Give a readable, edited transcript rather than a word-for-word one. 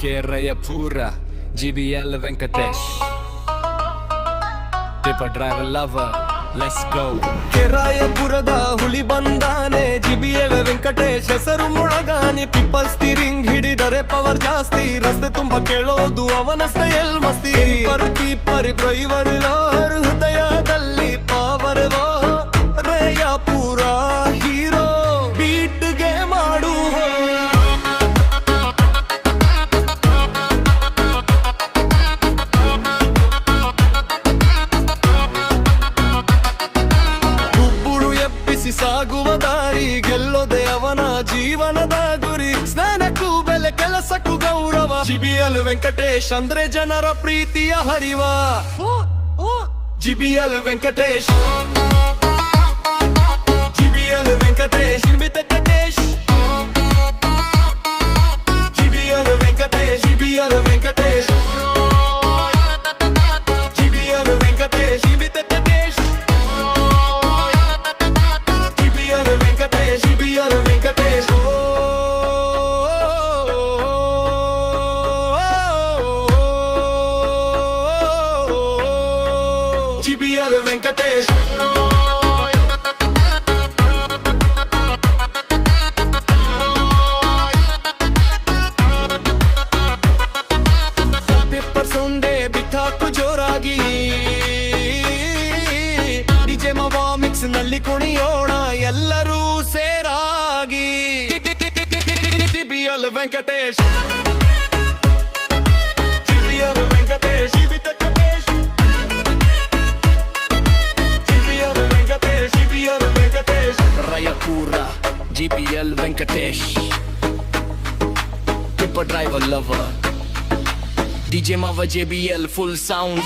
ಕೇರಯಪುರ GBL Venkatesh tipper driver lover let's go. ಕೆರಾಯಪುರದ ಹುಲಿ ಬಂದಾನೆ GBL ವೆಂಕಟೇಶ್ ಹೆಸರು ಮೊಳಗಾನೆ. ಪಿಪ್ಪಲ್ ಸ್ಟೀರಿಂಗ್ ಹಿಡಿದರೆ ಪವರ್ ಜಾಸ್ತಿ, ರಸ್ತೆ ತುಂಬ ಕೇಳೋದು ಅವನ ಸ್ಟೈಲ್ ಮಸ್ತಿ. ಪರ್ ಡ್ರೈವರ್ ಹೃದಯದಲ್ಲಿ ಪವರ್ ರಯಪುರ ಹೀರೋ ಬೀಟ್ಗೆ ಮಾಡು. ಸಾಗುವ ದಾರಿ ಗೆಲ್ಲೋದೆ ಅವನ ಜೀವನದ ಗುರಿ. ಸ್ನಾನಕ್ಕೂ ಬೆಲೆ ಕೆಲಸಕ್ಕೂ ಗೌರವ. GBL ವೆಂಕಟೇಶ್ ಅಂದ್ರೆ ಜನರ ಪ್ರೀತಿಯ ಹರಿವ. GBL Venkatesh GBL Venkatesh Venkatesh GBL Venkatesh GBL Venkatesh GBL Venkatesh Venkatesh GBL Venkatesh. GBL Venkatesh ಪರ್ಸೊಂಡೆ ಬಿಟ್ಟಾಕು ಜೋರಾಗಿ. ಡಿಜೆ ಮವ ಮಿಕ್ಸ್ ನಲ್ಲಿ ಕುಣಿಯೋಣ ಎಲ್ಲರೂ ಸೇರಾಗಿ. GBL Venkatesh GBL Venkatesh GBL Venkatesh GBL Venkatesh Rayapura GBL Venkatesh tipper driver lover DJ Mava JBL full sound.